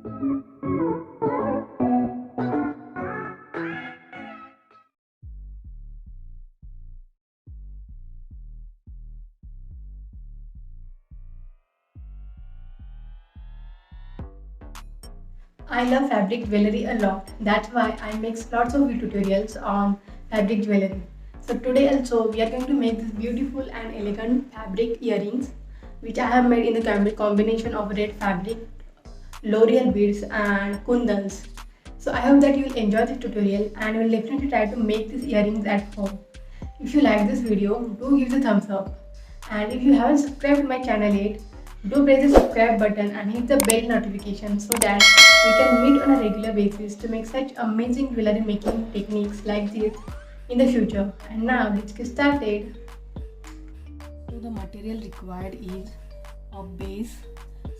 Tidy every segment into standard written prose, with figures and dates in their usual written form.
I love fabric jewelry a lot. That's why I make lots of tutorials on fabric jewelry. So today also we are going to make this beautiful and elegant fabric earrings which I have made in the combination of red fabric, L'Oreal beads and kundans. So I hope that you will enjoy this tutorial and will definitely try to make these earrings at home. If you like this video, do give the thumbs up. And if you haven't subscribed to my channel yet, do press the subscribe button and hit the bell notification so that we can meet on a regular basis to make such amazing jewelry making techniques like this in the future. And now let's get started. So the material required is a base.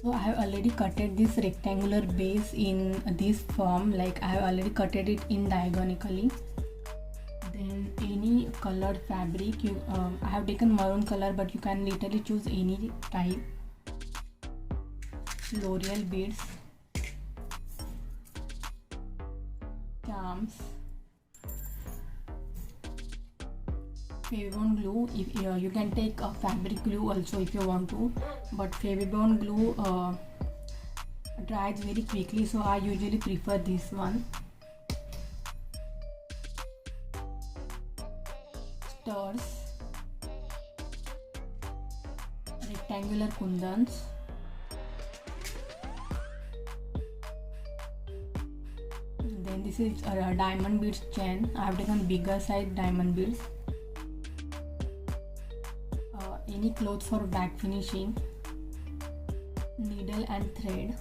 So I have already cutted this rectangular base in this form, like I have already cutted it in diagonally. Then any colored fabric, I have taken maroon color, but you can literally choose any type. L'Oreal beads, charms, Fevibond glue. If you can take a fabric glue also if you want to, but Fevibond glue dries very quickly, so I usually prefer this one. Stars, rectangular kundans, then this is a diamond beads chain. I have taken bigger size diamond beads. Any clothes for back finishing, needle and thread,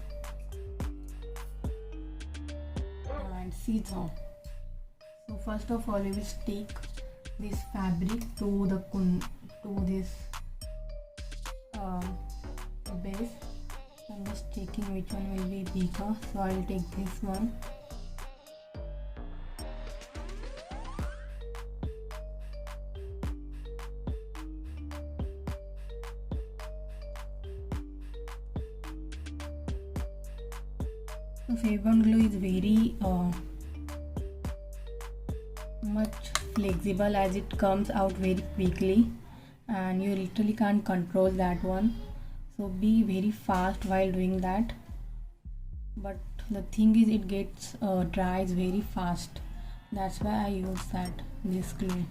and scissors. So first of all, we will stick this fabric to this base. So I'm just checking which one will be bigger, so I will take this one. So Fevibond glue is very much flexible as it comes out very quickly and you literally can't control that one, so be very fast while doing that. But the thing is, it gets dries very fast. That's why I use this glue.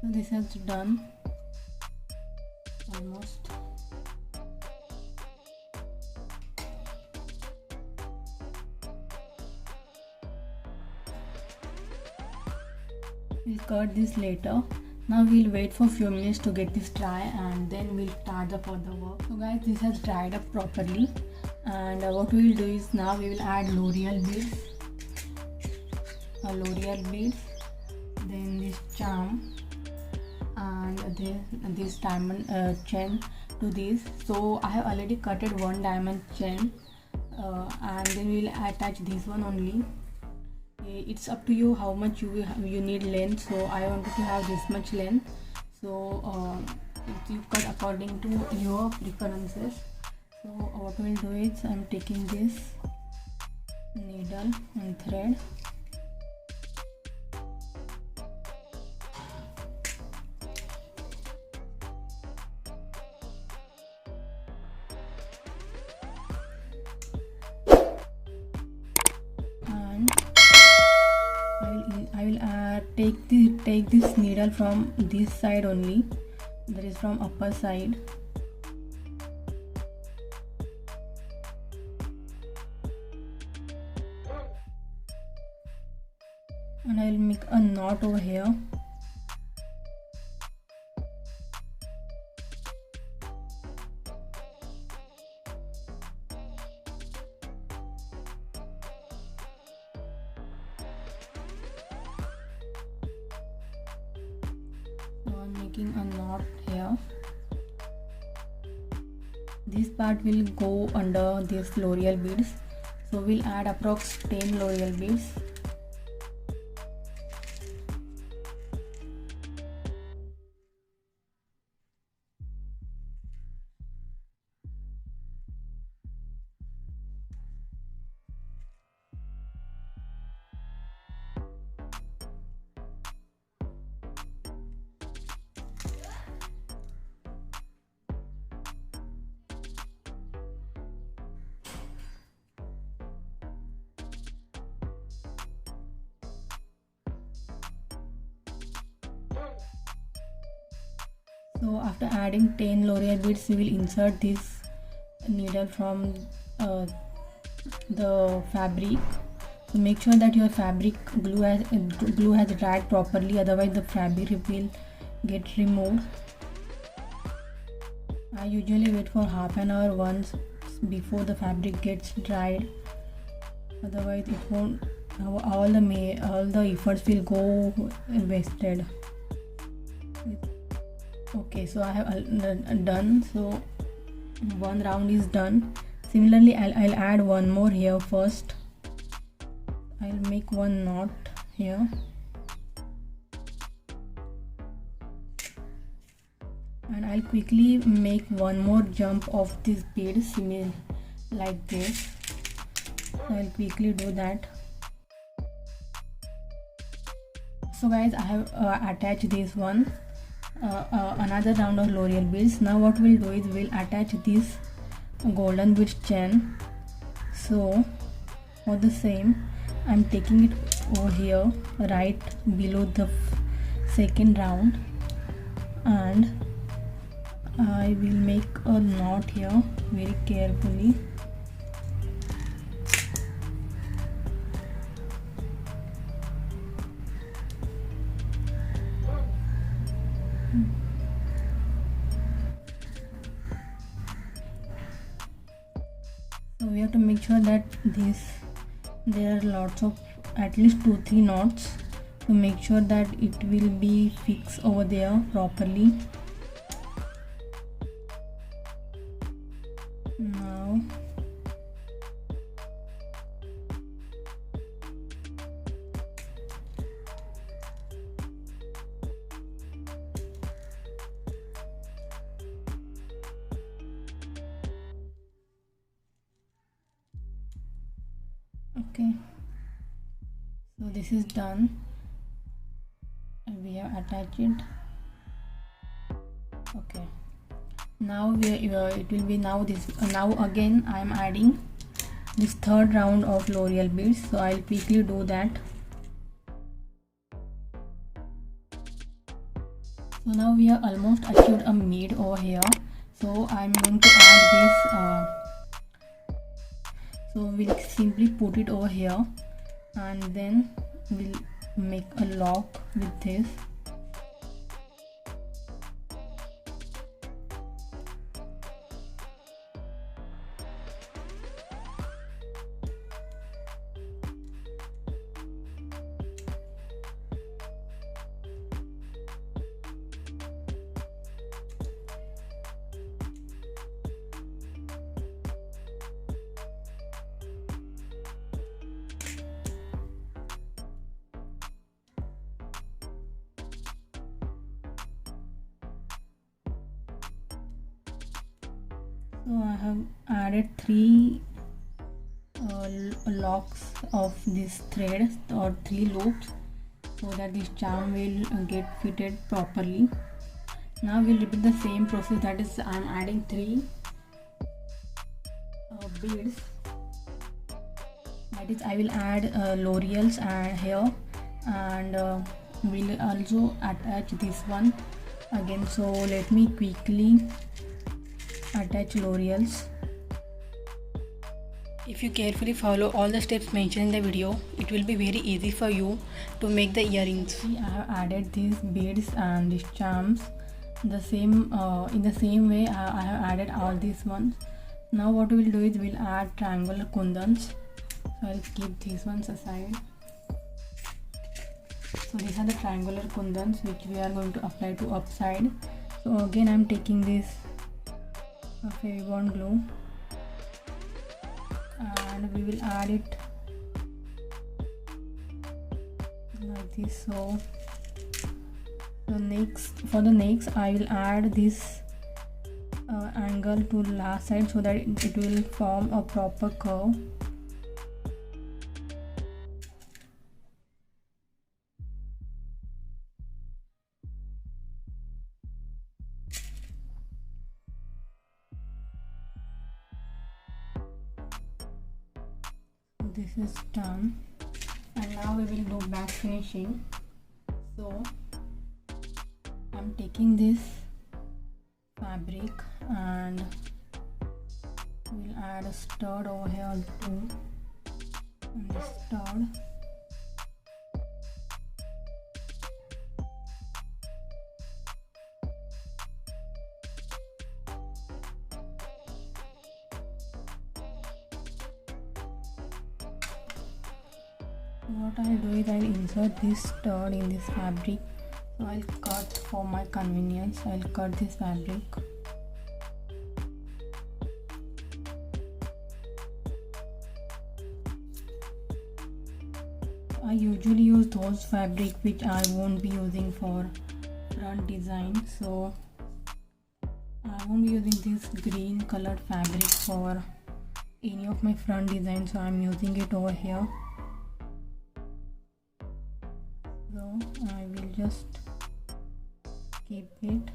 So this is done almost. We'll cut this later. Now we'll wait for a few minutes to get this dry and then we'll start the further work. So guys, this has dried up properly, and what we will do is now we will add L'Oreal beads, then this charm and this diamond chain to this. So I have already cutted one diamond chain and then we will attach this one only. It's up to you how much you need length, so I wanted to have this much length, so you cut according to your preferences. So what we'll do is I'm taking this needle and thread, I will take this needle from this side only, that is from upper side, and I will make a knot over here. So I'm making a knot here. This part will go under these L'Oreal beads, so we'll add approx 10 L'Oreal beads. So after adding 10 L'Oreal beads, we will insert this needle from the fabric. So make sure that your fabric glue has dried properly, otherwise the fabric will get removed. I usually wait for half an hour once before the fabric gets dried, otherwise it won't, all the efforts will go wasted. Okay, so I have done, so one round is done. Similarly, I'll add one more here first. I'll make one knot here. And I'll quickly make one more jump of this bead, similar like this. So I'll quickly do that. So guys, I have attached this one. Another round of L'Oreal beads. Now what we'll do is we'll attach this golden bead chain. So for the same, I'm taking it over here right below the second round, and I will make a knot here very carefully. So we have to make sure that there are lots of at least 2-3 knots to make sure that it will be fixed over there properly. Now okay, so this is done. We have attached it. Okay, now it will be now this. Now again I am adding this third round of L'Oreal beads, so I'll quickly do that. So now we have almost achieved a mid over here, so I'm going to add this. So we'll simply put it over here, and then we'll make a lock with this. So I have added 3 locks of this thread or 3 loops, so that this charm will get fitted properly. Now we'll repeat the same process, that is I am adding 3 beads. That is I will add L'Oreals here, and we'll also attach this one again. So let me quickly attach L'Oreals. If you carefully follow all the steps mentioned in the video, it will be very easy for you to make the earrings. I have added these beads and these charms the same in the same way I have added all these ones. Now what we will do is we'll add triangular kundans. So I'll keep these ones aside. So these are the triangular kundans which we are going to apply to upside. So again I'm taking this Fairy bond glue, and we will add it like this. So for the next I will add this angle to last side so that it will form a proper curve. This is done, and now we will do back finishing. So I'm taking this fabric and we'll add a stud over here too, and the stud. What I'll do is I'll insert this stud in this fabric. So I'll cut, for my convenience, I'll cut this fabric. I usually use those fabric which I won't be using for front design. So I won't be using this green colored fabric for any of my front design. So I'm using it over here. So I will just keep it,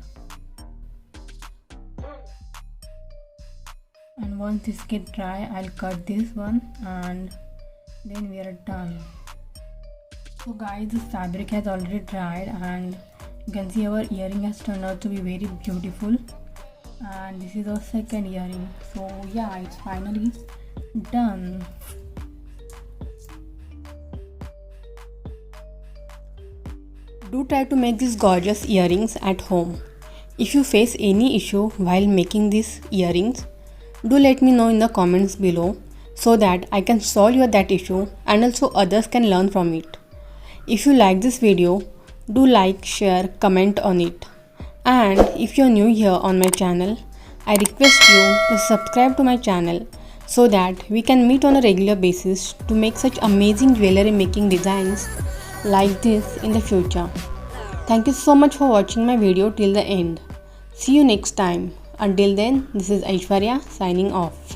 and once this get dry I'll cut this one, and then we are done. So guys, this fabric has already dried, and you can see our earring has turned out to be very beautiful, and this is our second earring. So yeah, it's finally done. Do try to make these gorgeous earrings at home. If you face any issue while making these earrings, do let me know in the comments below so that I can solve that issue and also others can learn from it. If you like this video, do like, share, comment on it. And if you're new here on my channel, I request you to subscribe to my channel so that we can meet on a regular basis to make such amazing jewelry making designs like this in the future. Thank you so much for watching my video till the end. See you next time. Until then, this is Aishwarya signing off.